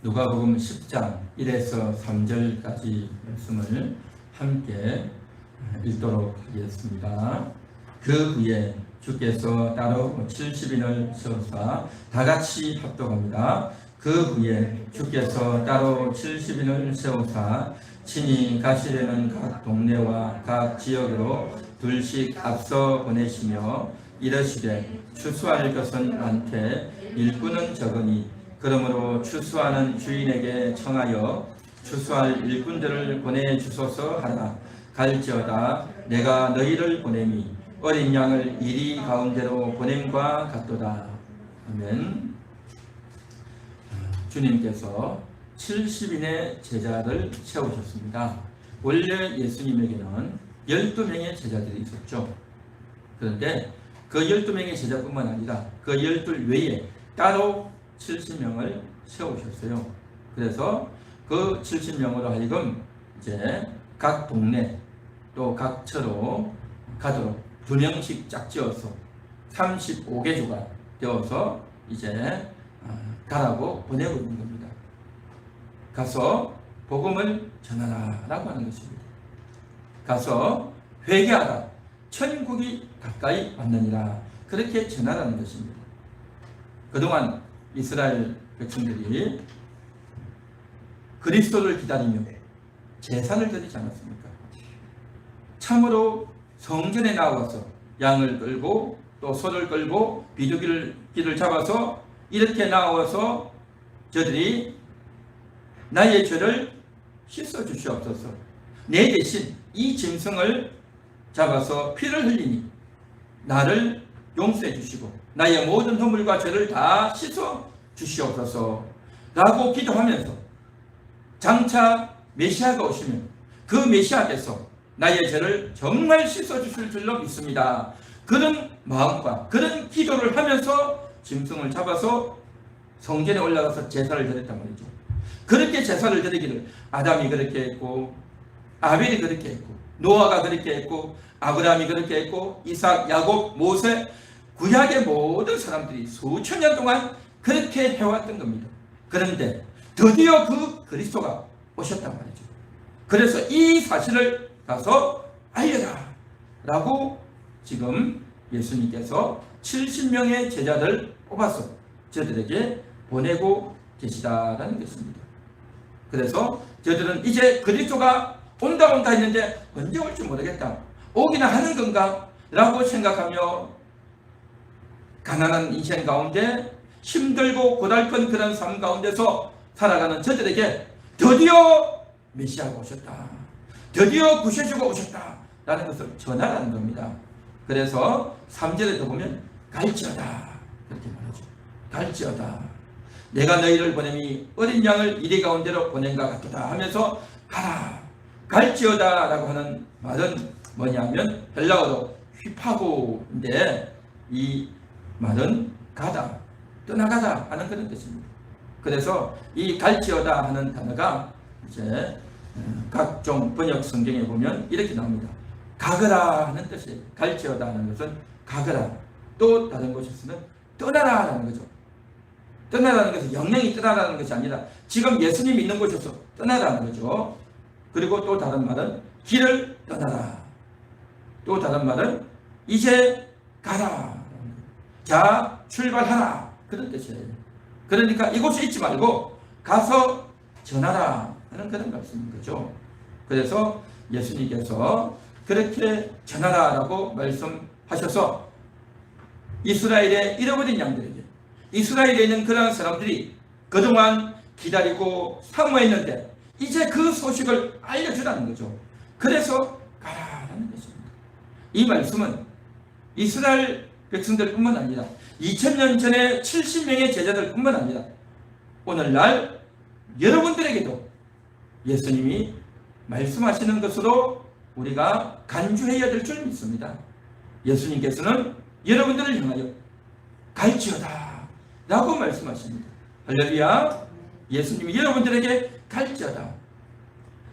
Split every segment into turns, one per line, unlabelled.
누가복음 10장 1에서 3절까지 말씀을 함께 읽도록 하겠습니다. 그 후에 주께서 따로 70인을 세우사 다같이 합독합니다. 그 후에 주께서 따로 70인을 세우사 친히 가시려는 각 동네와 각 지역으로 둘씩 앞서 보내시며 이르시되 추수할 것은 많되 일꾼은 적으니 그러므로 추수하는 주인에게 청하여 추수할 일꾼들을 보내주소서 하라. 갈지어다 내가 너희를 보내니 어린 양을 이리 가운데로 보냄과 같도다. 아멘. 주님께서 70인의 제자를 세우셨습니다. 원래 예수님에게는 12명의 제자들이 있었죠. 그런데 그 12명의 제자뿐만 아니라 그 12 외에 따로 70명을 세우셨어요. 그래서 그 70명으로 하여금 이제 각 동네 또 각 처로 가도록 2명씩 짝지어서 35개조가 되어서 이제 가라고 보내고 있는 겁니다. 가서 복음을 전하라 라고 하는 것입니다. 가서 회개하라 천국이 가까이 왔느니라 그렇게 전하라는 것입니다. 그동안 이스라엘 백성들이 그리스도를 기다리며 제사를 드리지 않았습니까? 참으로 성전에 나와서 양을 끌고 또 소를 끌고 비둘기를 잡아서 이렇게 나와서 저들이 나의 죄를 씻어 주시옵소서. 내 대신 이 짐승을 잡아서 피를 흘리니 나를 용서해 주시고 나의 모든 허물과 죄를 다 씻어 주시옵소서 라고 기도하면서 장차 메시아가 오시면 그 메시아께서 나의 죄를 정말 씻어 주실 줄로 믿습니다. 그런 마음과 그런 기도를 하면서 짐승을 잡아서 성전에 올라가서 제사를 드렸단 말이죠. 그렇게 제사를 드리기를 아담이 그렇게 했고 아벨이 그렇게 했고 노아가 그렇게 했고 아브라함이 그렇게 했고 이삭, 야곱, 모세 구약의 모든 사람들이 수천 년 동안 그렇게 해왔던 겁니다. 그런데 드디어 그 그리스도가 오셨단 말이죠. 그래서 이 사실을 가서 알려라 라고 지금 예수님께서 70명의 제자들 뽑아서 저들에게 보내고 계시다라는 것입니다. 그래서 저들은 이제 그리스도가 온다 했는데 언제 올지 모르겠다. 오기나 하는 건가? 라고 생각하며 가난한 인생 가운데 힘들고 고달픈 그런 삶 가운데서 살아가는 저들에게 드디어 메시아가 오셨다. 드디어 구세주가 오셨다. 라는 것을 전하라는 겁니다. 그래서 3절에도 보면 갈지어다. 그렇게 말하죠. 갈지어다. 내가 너희를 보내니 어린 양을 이리 가운데로 보낸가 같도다 하면서 가라. 갈지어다 라고 하는 말은 뭐냐면 헬라어로 휘파고인데 이 말은 가다, 떠나가다 하는 그런 뜻입니다. 그래서 이 갈지어다 하는 단어가 이제 각종 번역 성경에 보면 이렇게 나옵니다. 가거라 하는 뜻이에요. 갈지어다 하는 것은 가거라. 또 다른 곳에서는 떠나라 하는 거죠. 떠나라는 것은 영영이 떠나라는 것이 아니라 지금 예수님이 있는 곳에서 떠나라는 거죠. 그리고 또 다른 말은 길을 떠나라. 또 다른 말은 이제 가라. 자, 출발하라. 그런 뜻이에요. 그러니까 이곳에 있지 말고 가서 전하라 하는 그런 말씀인 거죠. 그래서 예수님께서 그렇게 전하라라고 말씀하셔서 이스라엘의 잃어버린 양들에게 이스라엘에 있는 그런 사람들이 그동안 기다리고 사모했는데 이제 그 소식을 알려주라는 거죠. 그래서 가라라는 것입니다. 이 말씀은 이스라엘 백성들뿐만 아니라 2000년 전에 70명의 제자들뿐만 아니라 오늘날 여러분들에게도 예수님이 말씀하시는 것으로 우리가 간주해야 될 줄 믿습니다. 예수님께서는 여러분들을 향하여 갈지어다 라고 말씀하십니다. 할렐루야. 예수님이 여러분들에게 갈지어다.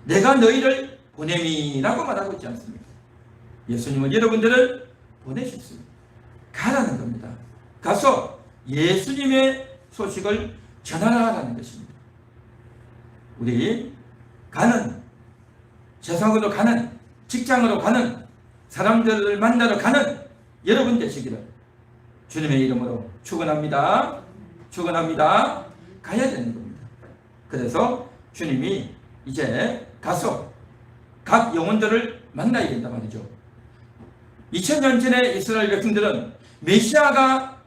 내가 너희를 보내미 라고 말하고 있지 않습니까? 예수님은 여러분들을 보내셨습니다. 가라는 겁니다. 가서 예수님의 소식을 전하라는 것입니다. 우리 가는, 세상으로 가는, 직장으로 가는, 사람들을 만나러 가는 여러분 되시기를 주님의 이름으로 축원합니다. 축원합니다. 가야 되는 겁니다. 그래서 주님이 이제 가서 각 영혼들을 만나야 된단 말이죠. 2000년 전에 이스라엘 백성들은 메시아가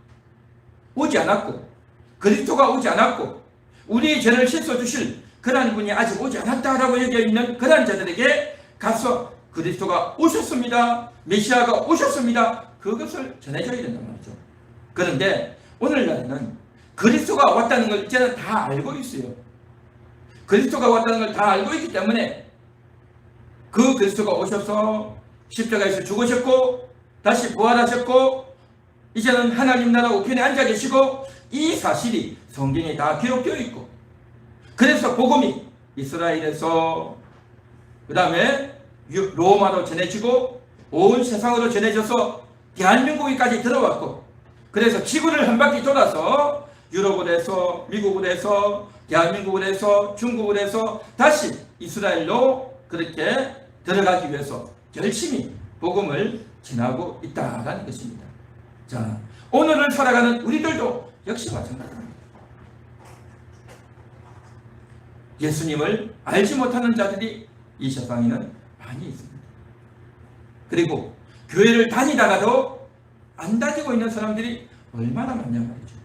오지 않았고 그리스도가 오지 않았고 우리의 죄를 씻어주실 그러한 분이 아직 오지 않았다라고 여겨있는 그러한 자들에게 가서 그리스도가 오셨습니다. 메시아가 오셨습니다. 그것을 전해줘야 된단 말이죠. 그런데 오늘날에는 그리스도가 왔다는 걸 이제는 다 알고 있어요. 그리스도가 왔다는 걸 다 알고 있기 때문에 그 그리스도가 오셔서 십자가에서 죽으셨고 다시 부활하셨고 이제는 하나님 나라 우편에 앉아 계시고 이 사실이 성경에 다 기록되어 있고 그래서 복음이 이스라엘에서 그 다음에 로마로 전해지고 온 세상으로 전해져서 대한민국에까지 들어왔고 그래서 지구를 한 바퀴 돌아서 유럽을 해서 미국을 해서 대한민국을 해서 중국을 해서 다시 이스라엘로 그렇게 들어가기 위해서 열심히 복음을 전하고 있다는 것입니다. 자, 오늘을 살아가는 우리들도 역시 마찬가지입니다. 예수님을 알지 못하는 자들이 이 세상에는 많이 있습니다. 그리고 교회를 다니다가도 안 다니고 있는 사람들이 얼마나 많냐 말이죠.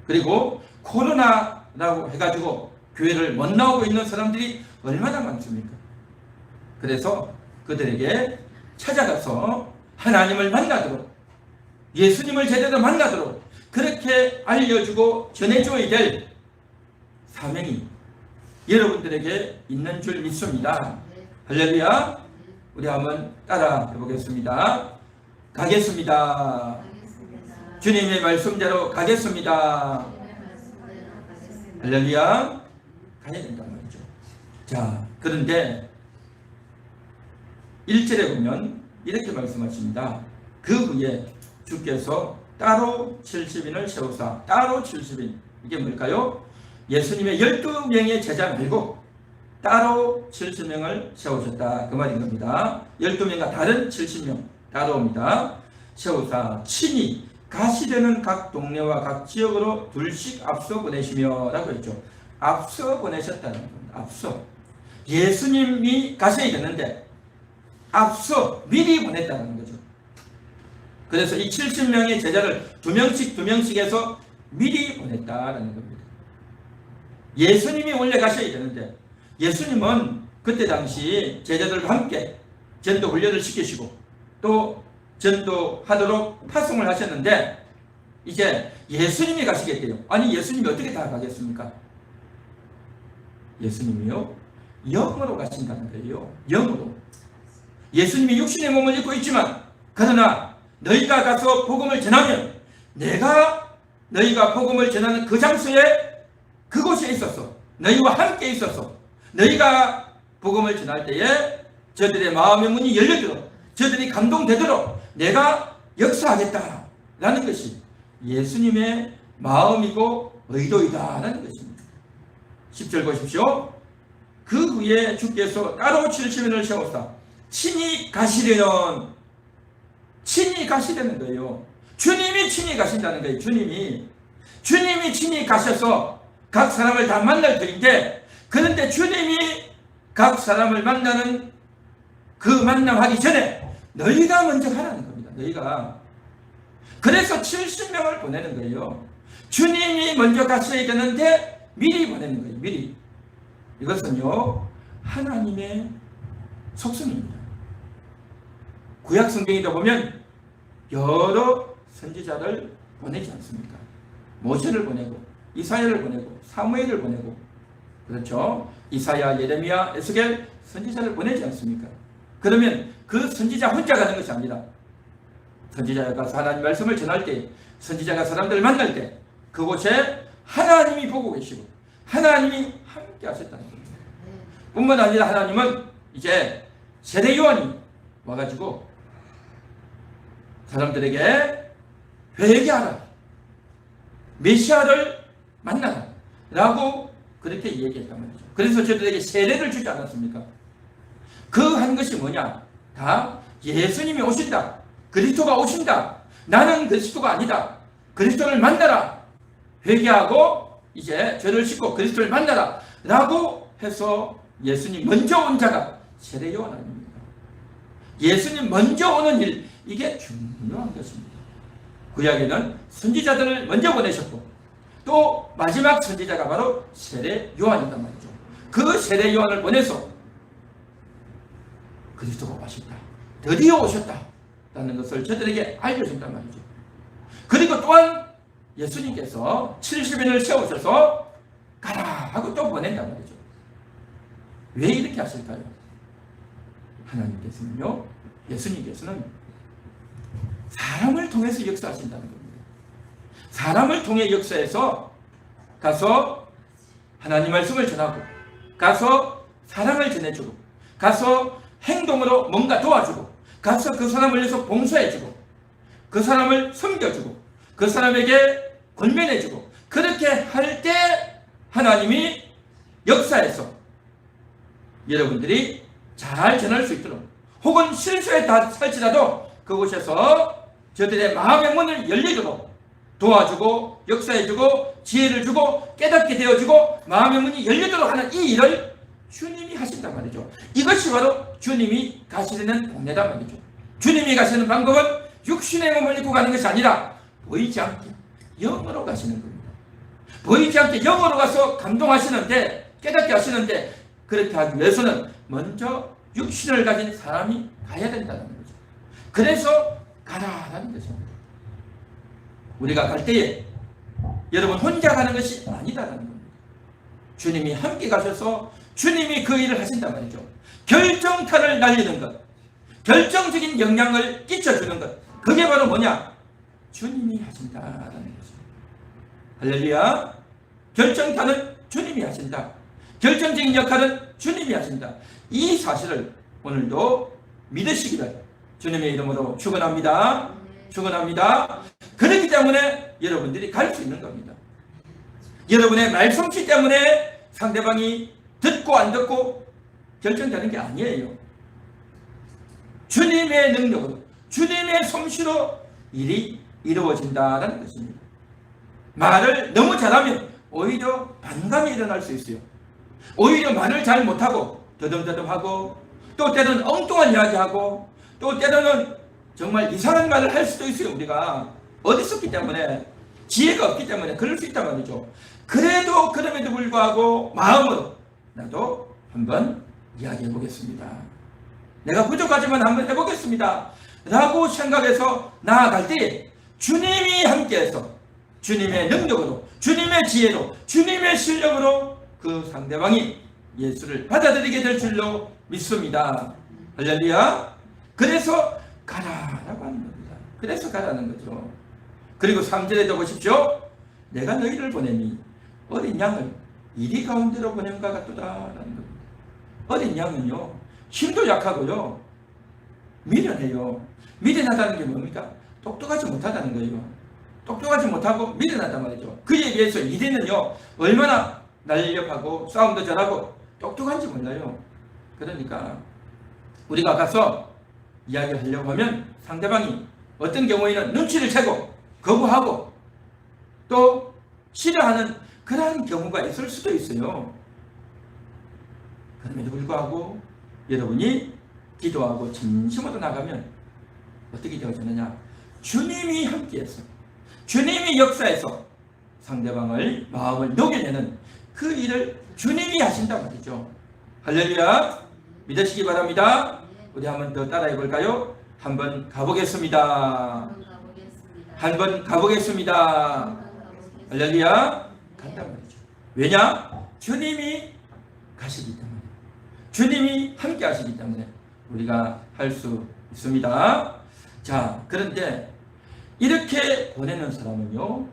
그리고 코로나라고 해가지고 교회를 못 나오고 있는 사람들이 얼마나 많습니까? 그래서 그들에게 찾아가서 하나님을 만나도록 예수님을 제대로 만나도록 그렇게 알려주고 전해줘야 될 사명이 여러분들에게 있는 줄 믿습니다. 할렐루야. 우리 한번 따라 해보겠습니다. 가겠습니다. 주님의 말씀대로 가겠습니다. 할렐루야. 가야 된단 말이죠. 자, 그런데 1절에 보면 이렇게 말씀하십니다. 그 후에 주께서 따로 70인을 세우사. 따로 70인. 이게 뭘까요? 예수님의 12명의 제자 말고 따로 70명을 세우셨다. 그 말인 겁니다. 12명과 다른 70명 따로입니다. 세우사 친히 가시되는 각 동네와 각 지역으로 둘씩 앞서 보내시며 라고 했죠. 앞서 보내셨다는 겁니다. 앞서. 예수님이 가셔야 되는데 앞서 미리 보냈다는 거죠. 그래서 이 70명의 제자를 두 명씩 해서 미리 보냈다는 겁니다. 예수님이 원래 가셔야 되는데 예수님은 그때 당시 제자들과 함께 전도 훈련을 시키시고 또 전도하도록 파송을 하셨는데 이제 예수님이 가시겠대요. 아니 예수님이 어떻게 다 가겠습니까? 예수님이요? 영으로 가신다는 거예요. 영으로. 예수님이 육신의 몸을 입고 있지만 그러나 너희가 가서 복음을 전하면 내가 너희가 복음을 전하는 그 장소에 그곳에 있어서 너희와 함께 있어서 너희가 복음을 전할 때에 저들의 마음의 문이 열려들어 저들이 감동되도록 내가 역사하겠다라는 것이 예수님의 마음이고 의도이다라는 것입니다. 10절 보십시오. 그 후에 주께서 따로 70인을 세우사 친히 가시려는 친히 가시려는 거예요. 주님이 친히 가신다는 거예요. 주님이 친히 가셔서 각 사람을 다 만날 터인데 그런데 주님이 각 사람을 만나는 그 만남하기 전에 너희가 먼저 가라는 겁니다. 너희가. 그래서 70명을 보내는 거예요. 주님이 먼저 갔어야 되는데 미리 보내는 거예요. 미리. 이것은요 하나님의 속성입니다. 구약 성경이다 보면 여러 선지자를 보내지 않습니까? 모세를 보내고 이사야를 보내고 사무엘을 보내고 그렇죠? 이사야, 예레미야, 에스겔 선지자를 보내지 않습니까? 그러면 그 선지자 혼자 가는 것이 아니라 선지자가 하나님 말씀을 전할 때 선지자가 사람들을 만날 때 그곳에 하나님이 보고 계시고 하나님이 함께 하셨다는 겁니다. 뿐만 아니라 하나님은 이제 세례 요한이 와가지고 사람들에게 회개하라 메시아를 만나라 라고 그렇게 얘기했단 말이죠. 그래서 저들에게 세례를 주지 않았습니까? 그 한 것이 뭐냐? 다 예수님이 오신다. 그리스도가 오신다. 나는 그리스도가 아니다. 그리스도를 만나라. 회개하고 이제 죄를 씻고 그리스도를 만나라. 라고 해서 예수님 먼저 온 자가 세례 요한 아닙니까? 예수님 먼저 오는 일, 이게 중요한 것입니다. 구약에는 선지자들을 먼저 보내셨고 또 마지막 선지자가 바로 세례 요한이란 말이죠. 그 세례 요한을 보내서 그리스도가 오셨다. 드디어 오셨다. 라는 것을 저들에게 알려준단 말이죠. 그리고 또한 예수님께서 70인을 세우셔서 가라 하고 또 보낸단 말이죠. 왜 이렇게 하실까요? 하나님께서는요, 예수님께서는 사람을 통해서 역사하신다는 겁니다. 사람을 통해 역사해서 가서 하나님 말씀을 전하고 가서 사랑을 전해주고 가서 행동으로 뭔가 도와주고 가서 그 사람을 위해서 봉사해주고 그 사람을 섬겨주고 그 사람에게 권면해주고 그렇게 할 때 하나님이 역사해서 여러분들이 잘 전할 수 있도록 혹은 실수에 살지라도 그곳에서 저들의 마음의 문을 열리도록 도와주고 역사해주고 지혜를 주고 깨닫게 되어주고 마음의 문이 열리도록 하는 이 일을 주님이 하신단 말이죠. 이것이 바로 주님이 가시는 동네단 말이죠. 주님이 가시는 방법은 육신의 몸을 입고 가는 것이 아니라 보이지 않게 영으로 가시는 겁니다. 보이지 않게 영으로 가서 감동하시는데 깨닫게 하시는데 그렇게 하기 위해서는 먼저 육신을 가진 사람이 가야 된다는 거죠. 그래서 가라라는 것입니다. 우리가 갈 때에 여러분 혼자 가는 것이 아니다라는 겁니다. 주님이 함께 가셔서 주님이 그 일을 하신단 말이죠. 결정타를 날리는 것, 결정적인 영향을 끼쳐주는 것, 그게 바로 뭐냐? 주님이 하신다라는 거죠. 할렐루야. 결정타는 주님이 하신다. 결정적인 역할은 주님이 하신다. 이 사실을 오늘도 믿으시기를 주님의 이름으로 축원합니다. 축원합니다. 그렇기 때문에 여러분들이 갈 수 있는 겁니다. 여러분의 말솜씨 때문에 상대방이 듣고 안 듣고 결정되는 게 아니에요. 주님의 능력으로 주님의 솜씨로 일이 이루어진다는 것입니다. 말을 너무 잘하면 오히려 반감이 일어날 수 있어요. 오히려 말을 잘 못하고 더듬더듬하고 또 때로는 엉뚱한 이야기하고 또 때로는 정말 이상한 말을 할 수도 있어요. 우리가 어디 있기 때문에 지혜가 없기 때문에 그럴 수 있단 말이죠. 그래도 그럼에도 불구하고 마음으로 나도 한번 이야기해 보겠습니다. 내가 부족하지만 한번 해보겠습니다. 라고 생각해서 나아갈 때 주님이 함께해서 주님의 능력으로 주님의 지혜로 주님의 실력으로 그 상대방이 예수를 받아들이게 될 줄로 믿습니다. 할렐루야. 그래서 가라라고 하는 겁니다. 그래서 가라는 거죠. 그리고 3절에도 보십시오. 내가 너희를 보내니 어린 양을 이리 가운데로 보낸가 같도다라는 겁니다. 어린 양은요 힘도 약하고요 미련해요. 미련하다는 게 뭡니까? 똑똑하지 못하다는 거예요. 똑똑하지 못하고 미련하단 말이죠. 그에 비해서 이리는요 얼마나 날렵하고 싸움도 잘하고 똑똑한지 몰라요. 그러니까 우리가 가서 이야기하려고 하면 상대방이 어떤 경우에는 눈치를 채고 거부하고 또 싫어하는 그러한 경우가 있을 수도 있어요. 그럼에도 불구하고 여러분이 기도하고 진심으로 나가면 어떻게 되어지느냐? 주님이 함께해서 주님이 역사해서 상대방을 마음을 녹여내는 그 일을 주님이 하신단 말이죠. 할렐루야. 믿으시기 바랍니다. 우리 한번 더 따라해 볼까요? 한번 가보겠습니다. 한번 가보겠습니다. 할렐루야. 간단 말이죠. 왜냐? 주님이 가시기 때문에 주님이 함께 하시기 때문에 우리가 할 수 있습니다. 자, 그런데 이렇게 보내는 사람은요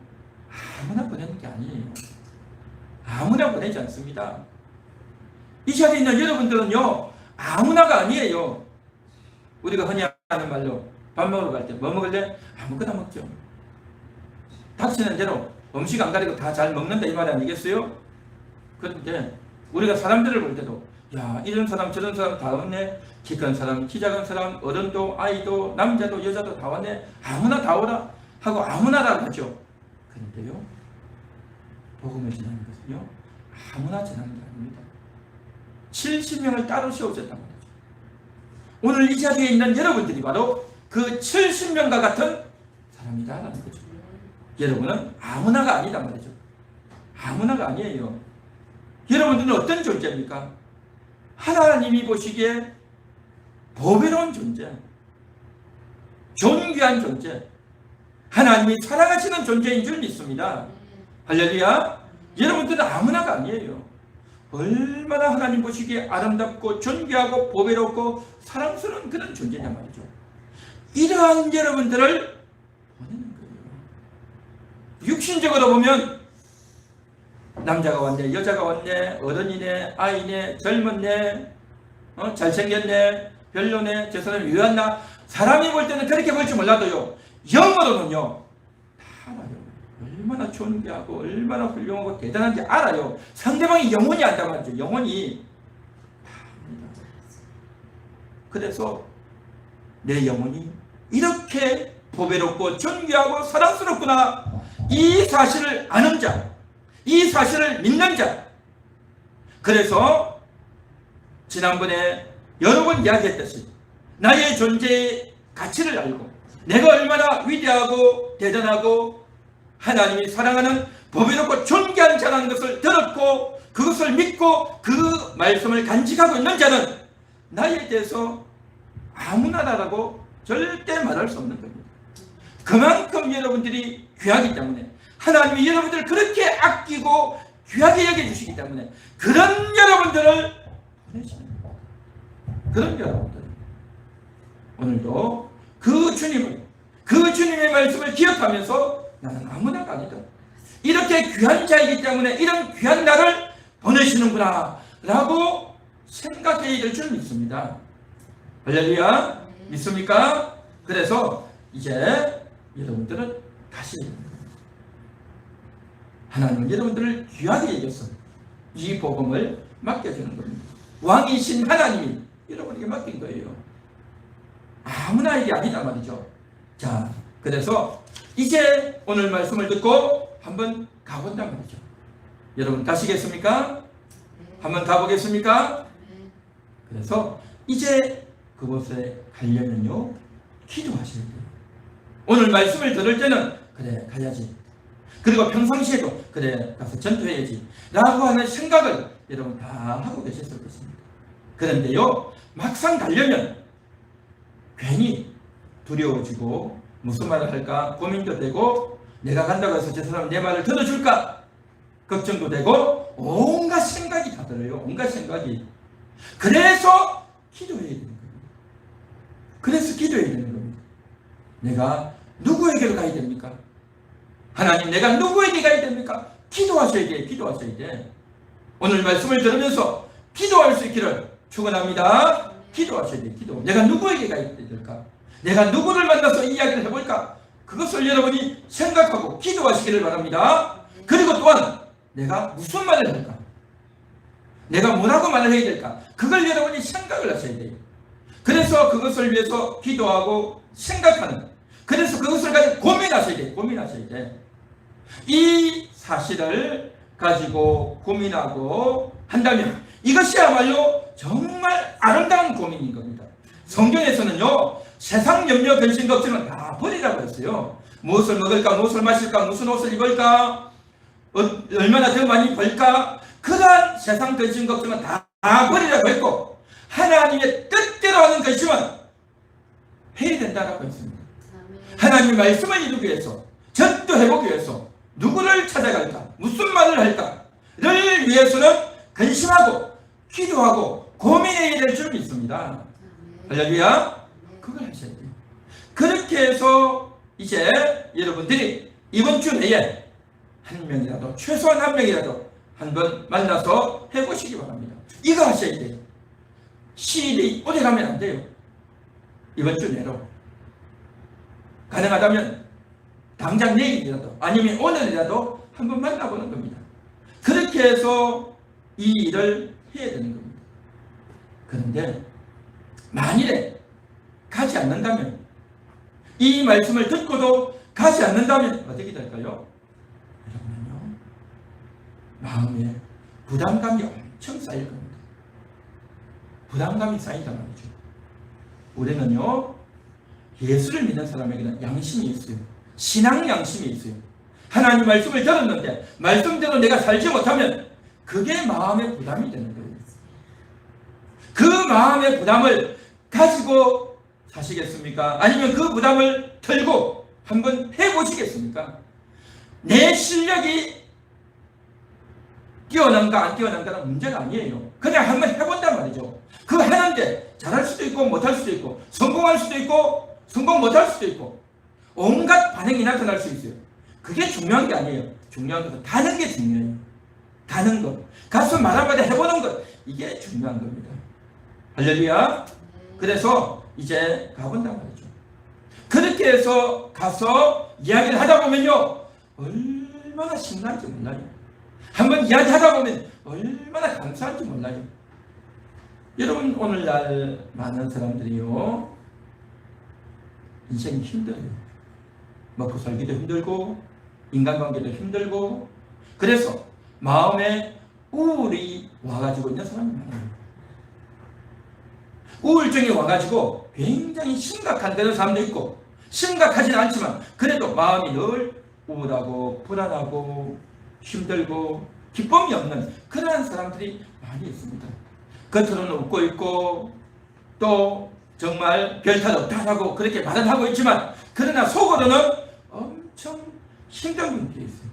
아무나 보내는 게 아니에요. 아무나 보내지 않습니다. 이 자리에 있는 여러분들은요 아무나가 아니에요. 우리가 흔히 하는 말로 밥 먹으러 갈 때 뭐 먹을래? 아무거나 먹죠. 닥치는 대로 음식 안 가리고 다 잘 먹는다 이 말 아니겠어요? 그런데 우리가 사람들을 볼 때도 야, 이런 사람 저런 사람 다 왔네. 키 큰 사람, 키 작은 사람, 어른도 아이도 남자도 여자도 다 왔네. 아무나 다 오라 하고 아무나라고 하죠. 그런데요, 복음을 전하는 것은요, 아무나 전하는 게 아닙니다. 70명을 따로 세우셨단 말이죠. 오늘 이 자리에 있는 여러분들이 바로 그 70명과 같은 사람이다라는 거죠. 여러분은 아무나가 아니단 말이죠. 아무나가 아니에요. 여러분들은 어떤 존재입니까? 하나님이 보시기에 보배로운 존재, 존귀한 존재, 하나님이 사랑하시는 존재인 줄 믿습니다. 할렐루야. 여러분들은 아무나가 아니에요. 얼마나 하나님 보시기에 아름답고 존귀하고 보배롭고 사랑스러운 그런 존재냐 말이죠. 이러한 여러분들을 보내는 거예요. 육신적으로 보면 남자가 왔네, 여자가 왔네, 어른이네, 아이네, 젊었네, 잘생겼네, 별로네, 저 사람이 왜 왔나? 사람이 볼 때는 그렇게 볼지 몰라도요, 영어로는요 다 알아요. 얼마나 존귀하고 얼마나 훌륭하고 대단한지 알아요. 상대방이 영원히 안단 말이죠. 영원히 다 압니다. 그래서 내 영혼이 이렇게 보배롭고 존귀하고 사랑스럽구나, 이 사실을 아는 자, 이 사실을 믿는 자. 그래서 지난번에 여러 번 이야기했듯이 나의 존재의 가치를 알고 내가 얼마나 위대하고 대단하고 하나님이 사랑하는 보배롭고 존귀한 자라는 것을 들었고 그것을 믿고 그 말씀을 간직하고 있는 자는 나에 대해서 아무나라고 절대 말할 수 없는 겁니다. 그만큼 여러분들이 귀하기 때문에 하나님이 여러분들을 그렇게 아끼고 귀하게 여겨주시기 때문에 그런 여러분들을 보내시는 겁니다. 그런 여러분들, 오늘도 그 주님을, 그 주님의 말씀을 기억하면서 나는 아무나가 아니다, 이렇게 귀한 자이기 때문에 이런 귀한 나를 보내시는구나 라고 생각해야 될 줄 믿습니다. 할렐루야. 믿습니까? 그래서 이제 여러분들은 다시 하나님은 여러분들을 귀하게 여겨서 이 복음을 맡겨주는 겁니다. 왕이신 하나님이 여러분에게 맡긴 거예요. 아무나에게 아니다 말이죠. 자, 그래서 이제 오늘 말씀을 듣고 한번 가본단 말이죠. 여러분 가시겠습니까? 한번 가보겠습니까? 그래서 이제 그곳에 가려면요, 기도하셔야 돼요. 오늘 말씀을 들을 때는 그래 가야지, 그리고 평상시에도 그래 가서 전도해야지 라고 하는 생각을 여러분 다 하고 계셨을 것입니다. 그런데요, 막상 가려면 괜히 두려워지고 무슨 말을 할까 고민도 되고, 내가 간다고 해서 저 사람 내 말을 들어줄까 걱정도 되고, 온갖 생각이 다 들어요. 온갖 생각이. 그래서 기도해야 되는 겁니다. 그래서 기도해야 되는 겁니다. 내가 누구에게로 가야 됩니까? 하나님, 내가 누구에게 가야 됩니까? 기도하셔야 돼. 기도하셔야 돼. 오늘 말씀을 들으면서 기도할 수 있기를 축원합니다. 기도하셔야 돼. 기도. 내가 누구에게 가야 될까? 내가 누구를 만나서 이야기를 해볼까? 그것을 여러분이 생각하고 기도하시기를 바랍니다. 그리고 또한 내가 무슨 말을 할까? 내가 뭐라고 말을 해야 될까? 그걸 여러분이 생각을 하셔야 돼요. 그래서 그것을 위해서 기도하고 생각하는, 그래서 그것을 가지고 고민하셔야 돼요. 고민하셔야 돼. 이 사실을 가지고 고민하고 한다면 이것이야말로 정말 아름다운 고민인 겁니다. 성경에서는요, 세상 염려 근심 걱정은 다 버리라고 했어요. 무엇을 먹을까, 무엇을 마실까, 무슨 옷을 입을까, 얼마나 더 많이 벌까, 그러한 세상 근심 걱정은 다 버리라고 했고, 하나님의 뜻대로 하는 것이면 해야 된다고 했습니다. 하나님의 말씀을 이루기 위해서, 전도해보기 위해서 누구를 찾아갈까, 무슨 말을 할까를 위해서는 근심하고 기도하고 고민해야 될 줄 믿습니다. 할렐루야. 그걸 하셔야 돼요. 그렇게 해서 이제 여러분들이 이번 주 내에 한 명이라도, 최소한 한 명이라도 한번 만나서 해보시기 바랍니다. 이거 하셔야 돼요. 시일이 오래 가면 안 돼요. 이번 주 내로 가능하다면 당장 내일이라도 아니면 오늘이라도 한번 만나보는 겁니다. 그렇게 해서 이 일을 해야 되는 겁니다. 그런데 만일에 가지 않는다면, 이 말씀을 듣고도 가지 않는다면 어떻게 될까요? 여러분은요, 마음에 부담감이 엄청 쌓일 겁니다. 부담감이 쌓인단 말이죠. 우리는요, 예수를 믿는 사람에게는 양심이 있어요. 신앙 양심이 있어요. 하나님 말씀을 들었는데 말씀대로 내가 살지 못하면 그게 마음의 부담이 되는 거예요. 그 마음의 부담을 가지고 사시겠습니까? 아니면 그 부담을 털고 한번 해보시겠습니까? 내 실력이 뛰어난가 안 뛰어난가는 문제가 아니에요. 그냥 한번 해본단 말이죠. 그 하는데 잘할 수도 있고 못할 수도 있고, 성공할 수도 있고 성공 못할 수도 있고, 온갖 반응이 나타날 수 있어요. 그게 중요한 게 아니에요. 중요한 것은 가는 게 중요해요. 가는 것, 가서 말 한마디 해보는 것, 이게 중요한 겁니다. 할렐루야. 그래서 이제 가본단 말이죠. 그렇게 해서 가서 이야기를 하다 보면요, 얼마나 신나는지 몰라요. 한번 이야기하다 보면 얼마나 감사한지 몰라요. 여러분, 오늘날 많은 사람들이요, 인생이 힘들어요. 먹고 살기도 힘들고 인간관계도 힘들고, 그래서 마음에 우울이 와가지고 있는 사람이 많아요. 우울증이 와가지고 굉장히 심각한 그런 사람도 있고, 심각하지는 않지만 그래도 마음이 늘 우울하고 불안하고 힘들고 기쁨이 없는 그러한 사람들이 많이 있습니다. 겉으로는 웃고 있고 또 정말 별탈 없다라고 그렇게 말은 하고 있지만, 그러나 속으로는 엄청 힘든 분들이 있어요.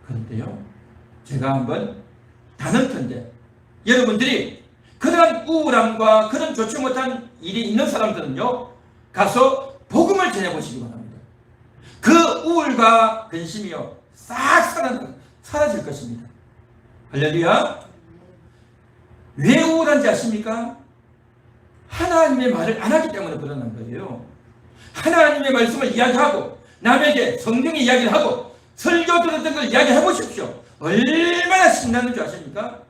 그런데요, 제가 한번 단언컨대 여러분들이 그런 우울함과 그런 좋지 못한 일이 있는 사람들은요, 가서 복음을 전해보시기 바랍니다. 그 우울과 근심이요, 싹 사라질 것입니다. 할렐루야. 왜 우울한지 아십니까? 하나님의 말을 안 하기 때문에 그러는 거예요. 하나님의 말씀을 이야기하고 남에게 성경의 이야기를 하고 설교 들었던 걸 이야기해 보십시오. 얼마나 신나는 줄 아십니까?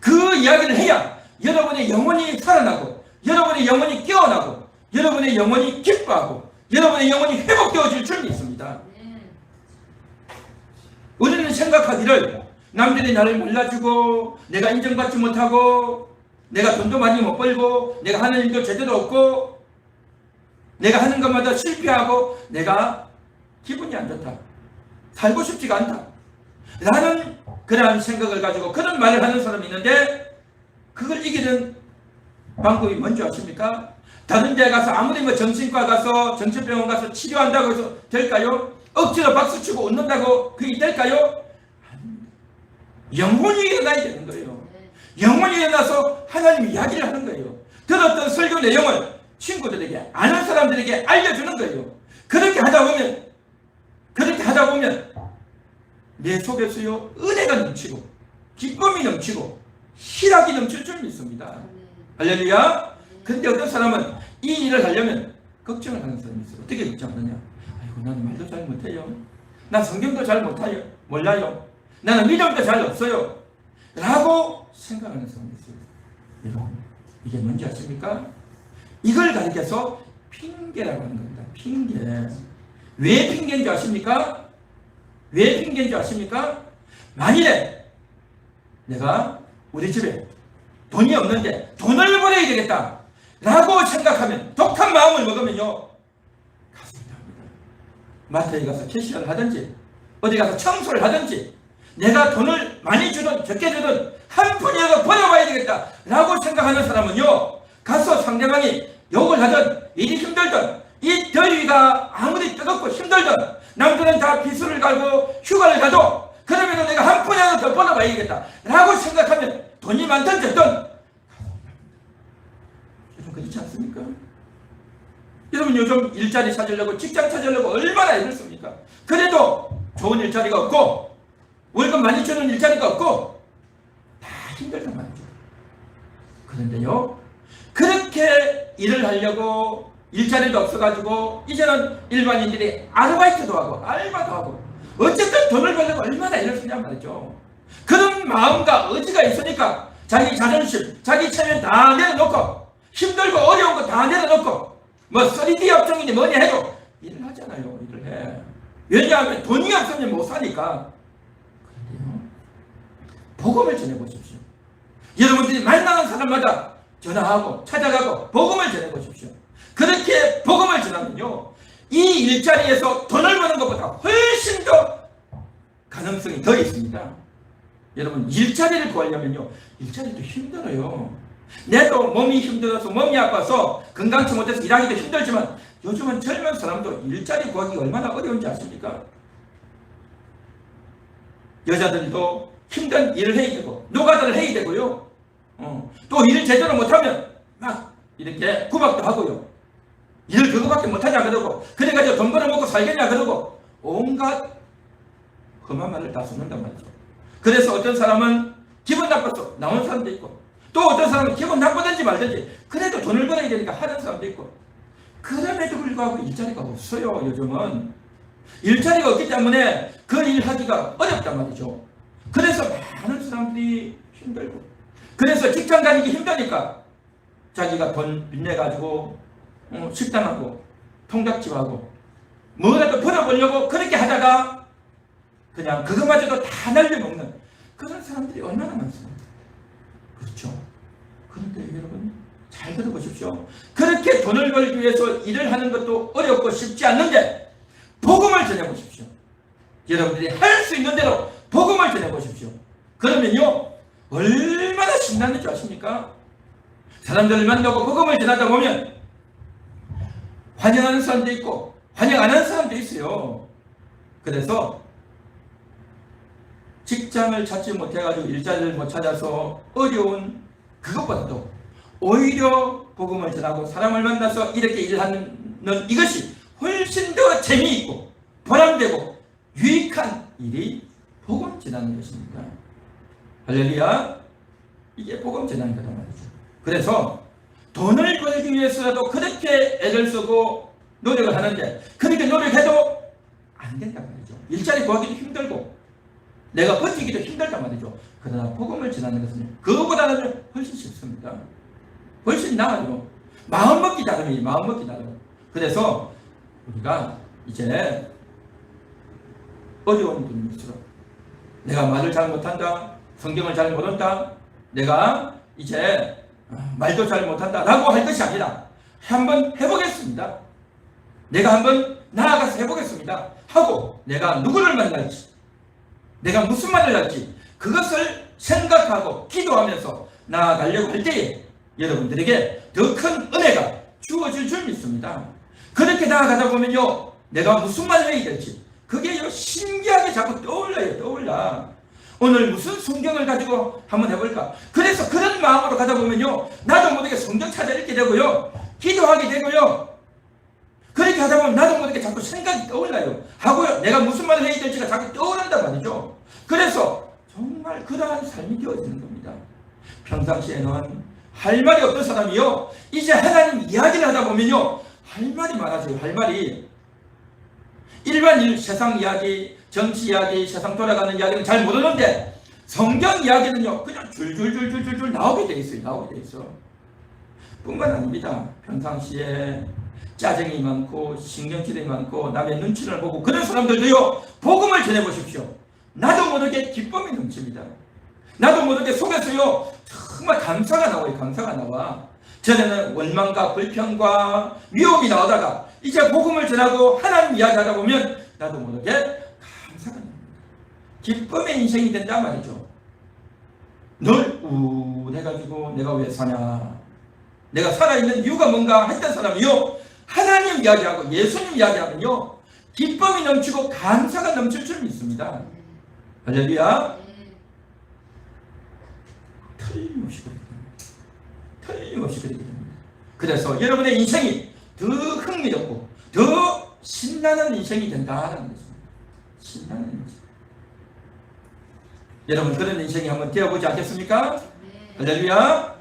그 이야기를 해야 여러분의 영혼이 살아나고, 여러분의 영혼이 깨어나고, 여러분의 영혼이 기뻐하고, 여러분의 영혼이 회복되어질 줄 믿습니다. 우리는 생각하기를 남들이 나를 몰라주고, 내가 인정받지 못하고, 내가 돈도 많이 못 벌고, 내가 하는 일도 제대로 없고, 내가 하는 것마다 실패하고, 내가 기분이 안 좋다, 살고 싶지가 않다, 라는 그러한 생각을 가지고 그런 말을 하는 사람이 있는데, 그걸 이기는 방법이 뭔지 아십니까? 다른 데 가서 아무리 정신과 가서 정신병원 가서 치료한다고 해서 될까요? 억지로 박수치고 웃는다고 그게 될까요? 영혼이 일어나야 되는 거예요. 영혼이 일어나서 하나님 이야기를 하는 거예요. 들었던 설교 내용을 친구들에게, 아는 사람들에게 알려주는 거예요. 그렇게 하다 보면 내 속에서요, 은혜가 넘치고 기쁨이 넘치고 희락이 넘칠 줄 믿습니다. 할렐루야. 근데 어떤 사람은 이 일을 하려면 걱정을 하는 사람이 있어요. 어떻게 걱정하느냐? 아이고, 나는 말도 잘 못해요. 난 성경도 잘 몰라요. 나는 믿음도 잘 없어요, 라고 생각하는 사람이 있어요. 여러분, 이게 뭔지 아십니까? 이걸 가리켜서 핑계라고 하는 겁니다. 핑계. 왜 핑계인지 아십니까? 왜 핑계인지 아십니까? 만일에 내가 우리 집에 돈이 없는데 돈을 벌어야 되겠다 라고 생각하면, 독한 마음을 먹으면요, 가슴이 답니다. 마트에 가서 캐시를 하든지 어디 가서 청소를 하든지, 내가 돈을 많이 주든 적게 주든 한 푼이라도 벌어봐야 되겠다 라고 생각하는 사람은요, 가서 상대방이 욕을 하든 일이 힘들든, 이 더위가 아무리 뜨겁고 힘들든, 남들은 다 비수를 갈고 휴가를 가도 그러면 내가 한 푼이라도 더 벌어봐야겠다 라고 생각하면 돈이 많든 적든, 여러분 그렇지 않습니까? 여러분 요즘 일자리 찾으려고, 직장 찾으려고 얼마나 애들습니까? 그래도 좋은 일자리가 없고 월급 많이 주는 일자리가 없고 다 힘들단 말이죠. 그런데요, 그렇게 일을 하려고 일자리도 없어가지고 이제는 일반인들이 아르바이트도 하고 알바도 하고 어쨌든 돈을 벌려고 얼마나 애를 쓰냔 말이죠. 그런 마음과 의지가 있으니까 자기 자존심, 자기 체면 다 내려놓고 힘들고 어려운 거 다 내려놓고 뭐 3D 업종이니 뭐니 해도 일을 하잖아요. 일을 해. 왜냐하면 돈이 없으면 못 사니까. 그런데요, 복음을 전해보십시오. 여러분들이 만나는 사람마다 전화하고 찾아가고 복음을 전해보십시오. 그렇게 복음을 전하면요, 이 일자리에서 돈을 버는 것보다 훨씬 더 가능성이 더 있습니다. 여러분, 일자리를 구하려면요, 일자리도 힘들어요. 내도 몸이 힘들어서, 몸이 아파서 건강치 못해서 일하기도 힘들지만 요즘은 젊은 사람도 일자리 구하기가 얼마나 어려운지 아십니까? 여자들도 힘든 일을 해야 되고 노가다를 해야 되고요, 또 일을 제대로 못하면 막 이렇게 구박도 하고요, 일을 그거밖에 못하냐 그러고, 그래가지고 돈 벌어먹고 살겠냐 그러고 온갖 험한 말을 다 쏟는단 말이죠. 그래서 어떤 사람은 기분 나빠서 나온 사람도 있고, 또 어떤 사람은 기분 나쁘든지 말든지 그래도 돈을 벌어야 되니까 하는 사람도 있고, 그럼에도 불구하고 일자리가 없어요. 요즘은 일자리가 없기 때문에 그 일하기가 어렵단 말이죠. 그래서 많은 사람들이 힘들고, 그래서 직장 다니기 힘드니까 자기가 돈 빚내가지고 식당하고 통닭집하고 뭐라도 벌어보려고 그렇게 하다가 그냥 그것마저도 다 날려먹는 그런 사람들이 얼마나 많습니다. 그렇죠? 그런데 여러분 잘 들어보십시오. 그렇게 돈을 벌기 위해서 일을 하는 것도 어렵고 쉽지 않는데 복음을 전해보십시오. 여러분들이 할 수 있는 대로 복음을 전해보십시오. 그러면요, 얼마나 신나는 줄 아십니까? 사람들을 만나고 복음을 전하다 보면 환영하는 사람도 있고 환영 안 하는 사람도 있어요. 그래서 직장을 찾지 못해가지고 일자리를 못 찾아서 어려운 그것보다도 오히려 복음을 전하고 사람을 만나서 이렇게 일하는 이것이 훨씬 더 재미있고 보람되고 유익한 일이 복음 전하는 것입니다. 할렐루야. 이게 복음 전하는 거란 말이죠. 그래서 돈을 벌기 위해서라도 그렇게 애를 쓰고 노력을 하는데, 그렇게 노력해도 안 된단 말이죠. 일자리 구하기도 힘들고 내가 버티기도 힘들단 말이죠. 그러나 복음을 전하는 것은 그거보다는 훨씬 쉽습니다. 훨씬 나아요. 마음먹기 다름이에요. 마음먹기 다름. 그래서 우리가 이제 어려운 분일수록 내가 말을 잘 못한다, 성경을 잘 모른다, 내가 이제 말도 잘 못한다 라고 할 것이 아니라 한번 해보겠습니다. 내가 한번 나아가서 해보겠습니다 하고 내가 누구를 만날지, 내가 무슨 말을 할지 그것을 생각하고 기도하면서 나아가려고 할 때에 여러분들에게 더 큰 은혜가 주어질 줄 믿습니다. 그렇게 나아가다 보면요, 내가 무슨 말을 해야 될지 그게 신기하게 자꾸 떠올라요. 떠올라. 오늘 무슨 성경을 가지고 한번 해볼까? 그래서 그런 마음으로 가다 보면요, 나도 모르게 성경 찾아 읽게 되고요, 기도하게 되고요, 그렇게 하다 보면 나도 모르게 자꾸 생각이 떠올라요. 하고요, 내가 무슨 말을 해야 될지가 자꾸 떠오른단 말이죠. 그래서 정말 그러한 삶이 되어지는 겁니다. 평상시에는 할 말이 없던 사람이요, 이제 하나님 이야기를 하다 보면요, 할 말이 많아져요. 할 말이. 일반 세상 이야기, 정치 이야기, 세상 돌아가는 이야기는 잘 모르는데 성경 이야기는요, 그냥 줄줄줄줄줄 나오게 돼 있어요. 나오게 돼 있어. 뿐만 아닙니다. 평상시에 짜증이 많고 신경질이 많고 남의 눈치를 보고 그런 사람들도요, 복음을 전해보십시오. 나도 모르게 기쁨이 넘칩니다. 나도 모르게 속에서요, 정말 감사가 나와요. 감사가 나와. 전에는 원망과 불평과 미움이 나오다가 이제 복음을 전하고 하나님 이야기하다 보면 나도 모르게 감사가 납니다. 기쁨의 인생이 된다 말이죠. 늘 우울해가지고 내가 왜 사냐, 내가 살아있는 이유가 뭔가 했던 사람이요, 하나님 이야기하고 예수님 이야기하면요, 기쁨이 넘치고 감사가 넘칠 줄 믿습니다. 할렐루야. 틀림없이 그렇게 됩니다. 틀림없이 그렇게 됩니다. 그래서 여러분의 인생이 더 흥미롭고 더 신나는 인생이 된다는 것입니다. 신나는 인생. 여러분 그런 인생이 한번 되어보지 않겠습니까? 할렐루야.